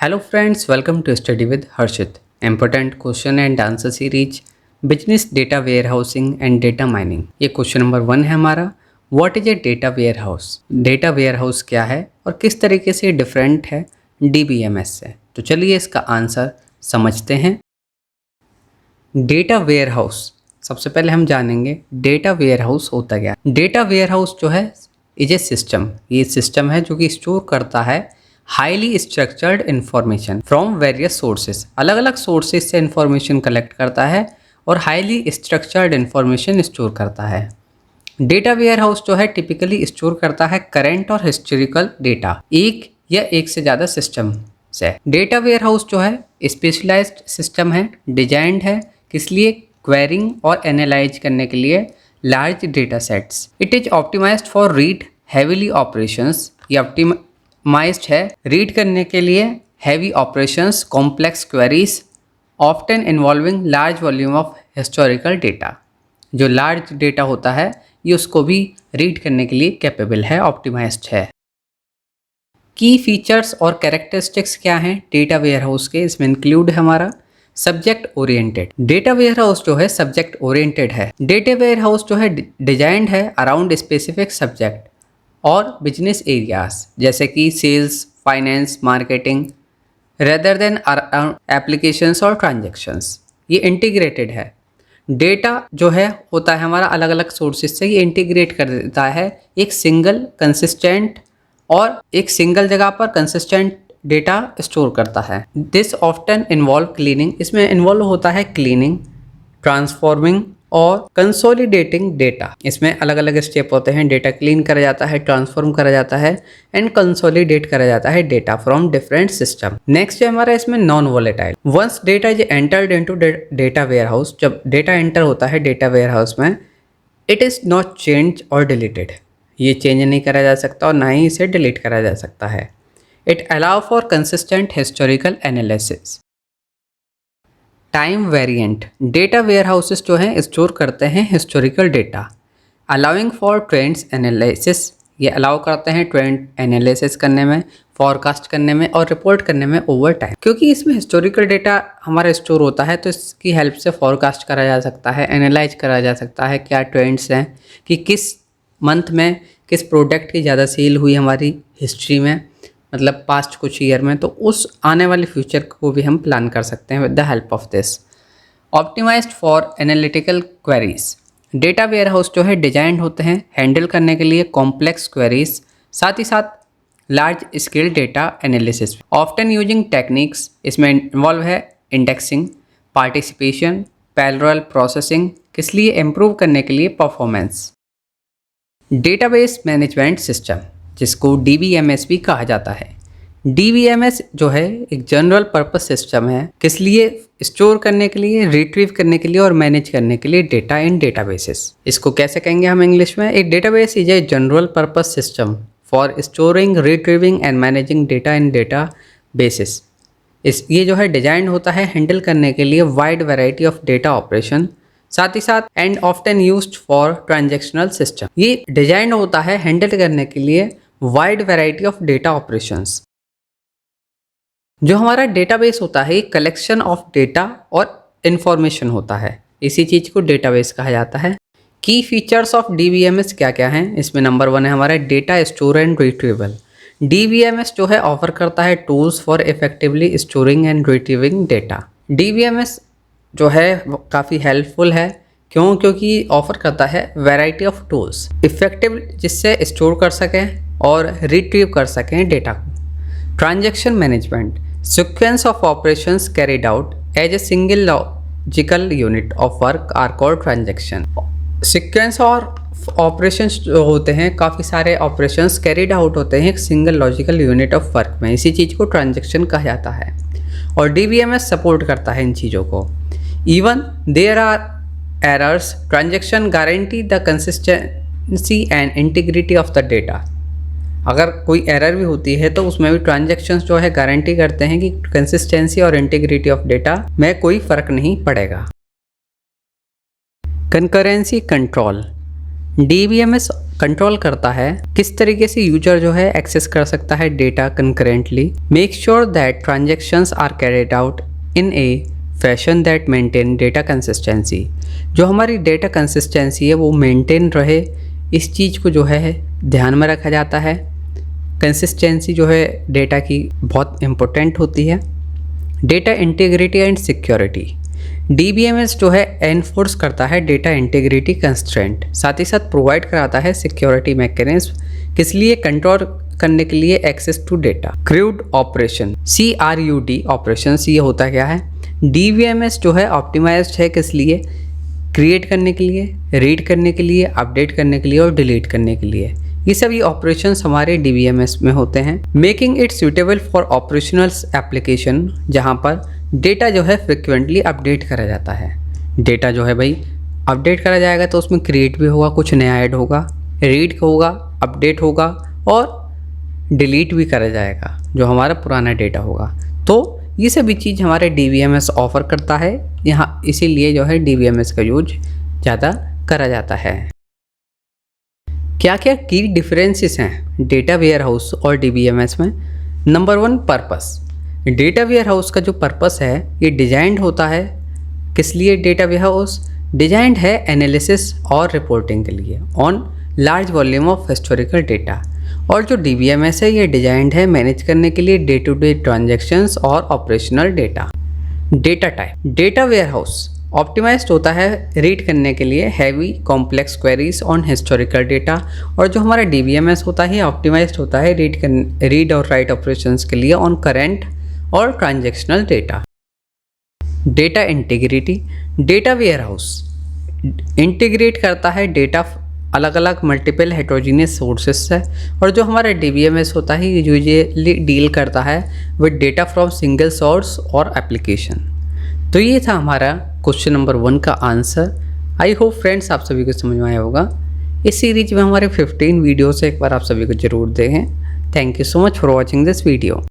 Hello friends, welcome to Study with Harshit. Important question and answer series business data warehousing and data mining. ये question number 1 है हमारा। What is a data warehouse? Data warehouse क्या है और किस तरीके से डिफरेंट है DBMS से? तो चलिए इसका आंसर समझते हैं। डेटा वेयरहाउस, सबसे पहले हम जानेंगे डेटा वेयरहाउस होता क्या। डेटा वेयरहाउस जो है इज ए सिस्टम, ये सिस्टम है जो कि स्टोर करता है highly structured information from various sources. अलग अलग सोर्सेज से इंफॉर्मेशन कलेक्ट करता है और हाईली स्ट्रक्चर्ड इंफॉर्मेशन स्टोर करता है। डेटा वेयरहाउस जो है टिपिकली स्टोर करता है करंट और हिस्टोरिकल डेटा एक या एक से ज़्यादा सिस्टम से। डेटा वेयरहाउस जो है स्पेशलाइज्ड सिस्टम है, डिजाइंड है किस लिए? क्वेरिंग और एनालाइज करने के लिए large data sets. It is optimised for read heavily operations. ये ऑप्टिमाइज्ड है रीड करने के लिए heavy operations, complex queries often involving large volume of historical data. जो लार्ज डेटा होता है ये उसको भी रीड करने के लिए कैपेबल है, ऑप्टिमाइज्ड है। की फीचर्स और कैरेक्टरिस्टिक्स क्या हैं डेटा वेयरहाउस के? इसमें इंक्लूड है हमारा सब्जेक्ट ओरिएंटेड। डेटा वेयरहाउस जो है सब्जेक्ट ओरिएंटेड है। डेटा वेयरहाउस जो है डिजाइंड है अराउंड स्पेसिफिक सब्जेक्ट और बिजनेस एरियाज जैसे कि sales, finance, marketing rather than applications और ट्रांजैक्शंस। ये इंटीग्रेटेड है। डेटा जो है होता है हमारा अलग अलग सोर्सेज से, ये इंटीग्रेट कर देता है एक सिंगल कंसिस्टेंट और एक सिंगल जगह पर कंसिस्टेंट डेटा स्टोर करता है। दिस ऑफ्टन इन्वॉल्व क्लीनिंग, इसमें इन्वॉल्व होता है क्लीनिंग, ट्रांसफॉर्मिंग और कंसोलिडेटिंग डेटा। इसमें अलग अलग स्टेप होते हैं। डेटा क्लीन करा जाता है, ट्रांसफॉर्म करा जाता है एंड कंसोलिडेट करा जाता है data from different system. Next है हमारा इसमें non volatile. Once data is entered into data warehouse, जब डेटा एंटर होता है डेटा वेयरहाउस में, इट इज नॉट चेंज और डिलीटेड। ये चेंज नहीं करा जा सकता और ना ही इसे डिलीट करा जा सकता है। It allow for consistent historical analysis. Time variant data warehouses जो हैं स्टोर करते हैं historical data. Allowing for trends analysis, ये अलाउ करते हैं ट्रेंड एनालिसिस करने में, फॉरकास्ट करने में और रिपोर्ट करने में ओवर टाइम। क्योंकि इसमें हिस्टोरिकल डेटा हमारा स्टोर होता है तो इसकी हेल्प से फॉरकास्ट करा जा सकता है, एनालाइज करा जा सकता है क्या ट्रेंड्स हैं कि किस मंथ में किस प्रोडक्ट की ज़्यादा सेल हुई हमारी हिस्ट्री में, मतलब पास्ट कुछ ईयर में, तो उस आने वाले फ्यूचर को भी हम प्लान कर सकते हैं with the help of this. Optimised for analytical queries, data warehouse जो है डिजाइंड होते हैं हैंडल करने के लिए कॉम्प्लेक्स क्वेरीज, साथ ही साथ large scale data analysis. Often using techniques, इसमें इन्वॉल्व है इंडेक्सिंग, पार्टिसिपेशन, पैरेलल प्रोसेसिंग, किस लिए? इम्प्रूव करने के लिए परफॉर्मेंस। डेटाबेस मैनेजमेंट सिस्टम जिसको DBMS भी कहा जाता है। DBMS जो है एक जनरल पर्पस सिस्टम है, किस लिए? स्टोर करने के लिए, रिट्रीव करने के लिए और मैनेज करने के लिए डेटा इन डेटाबेसेस। इसको कैसे कहेंगे हम इंग्लिश में? एक database is a general purpose system for storing, retrieving and managing data in databases. ये जो है डिजाइन होता है हैंडल करने के लिए wide variety of data operation, साथ ही साथ and often used for transactional system. ये डिजाइन होता है हैंडल करने के लिए wide variety of data operations. जो हमारा डेटाबेस होता है एक कलेक्शन ऑफ डेटा और इंफॉर्मेशन होता है, इसी चीज को डेटाबेस कहा जाता है। की फीचर्स ऑफ DBMS क्या क्या हैं? इसमें नंबर 1 है हमारा data store and retrieval. DBMS जो है ऑफर करता है tools for effectively storing and retrieving data. DBMS जो है काफ़ी हेल्पफुल है, क्यों? क्योंकि ऑफर करता है वैरायटी ऑफ टूल्स इफेक्टिव जिससे स्टोर कर सकें और रिट्रीव कर सकें डेटा को। Transaction management, sequence of operations carried out as a single logical unit of work are called transaction. Sequence और ऑपरेशंस जो होते हैं, काफ़ी सारे ऑपरेशंस कैरिड आउट होते हैं एक single logical unit of work में, इसी चीज़ को ट्रांजैक्शन कहा जाता है और DBMS सपोर्ट करता है इन चीज़ों को। Even there are errors, transaction guarantee the consistency and integrity of the data. अगर कोई एरर भी होती है तो उसमें भी ट्रांजैक्शंस जो है गारंटी करते हैं कि कंसिस्टेंसी और इंटीग्रिटी ऑफ डेटा में कोई फर्क नहीं पड़ेगा। कंकरेंसी कंट्रोल, DBMS कंट्रोल करता है किस तरीके से यूजर जो है एक्सेस कर सकता है data concurrently, make sure that transactions are carried out in a fashion that maintain data consistency. जो हमारी डेटा कंसिस्टेंसी है वो मेंटेन रहे, इस चीज़ को जो है ध्यान में रखा जाता है। कंसिस्टेंसी जो है डेटा की बहुत इम्पोर्टेंट होती है। Data integrity and security, DBMS जो है एनफोर्स करता है डेटा इंटीग्रिटी कंस्ट्रेंट, साथ ही साथ प्रोवाइड कराता है सिक्योरिटी मैकेनिज्म, किस लिए, कंट्रोल करने के लिए access to data. Crud operation, CRUD operation, ये होता क्या है, DBMS जो है ऑप्टिमाइज्ड है किस लिए, क्रिएट करने के लिए, रीड करने के लिए, अपडेट करने के लिए और डिलीट करने के लिए। ये सभी ऑपरेशंस हमारे DBMS में होते हैं। Making it suitable for operational application, जहाँ पर डेटा जो है फ्रिक्वेंटली अपडेट करा जाता है। डेटा जो है भाई अपडेट करा जाएगा तो उसमें क्रिएट भी होगा, कुछ नया ऐड होगा, रीड होगा, अपडेट होगा और डिलीट भी करा जाएगा जो हमारा पुराना डेटा होगा। तो ये सभी चीज़ हमारे DBMS ऑफ़र करता है यहाँ, इसीलिए जो है DBMS का यूज ज़्यादा करा जाता है। क्या क्या की डिफरेंसेस हैं डेटा वेयर हाउस और DBMS में? Number 1, purpose. Data warehouse का जो पर्पस है ये डिजाइंड होता है किस लिए, डेटा वेयर हाउस डिजाइंड है एनालिसिस और रिपोर्टिंग के लिए on large volume of historical data. और जो DBMS है ये डिजाइंड है मैनेज करने के लिए डे टू डे ट्रांजैक्शंस और operational data. Data type, data warehouse optimised होता है रीड करने के लिए heavy complex queries on historical data, और जो हमारा DBMS होता है ऑप्टिमाइज्ड होता है रीड और राइट ऑपरेशंस के लिए ऑन करेंट और transactional data. Data integrity, data warehouse integrate करता है डेटा अलग अलग मल्टीपल हेट्रोजीनियस सोर्सेस से, और जो हमारा DBMS होता है ये यूजुअली डील करता है with data from single source और एप्लीकेशन। तो ये था हमारा क्वेश्चन नंबर 1 का आंसर। आई होप फ्रेंड्स आप सभी को समझ में आया होगा। इस सीरीज में हमारे 15 वीडियोस एक बार आप सभी को जरूर देखें। Thank you so much for watching this video.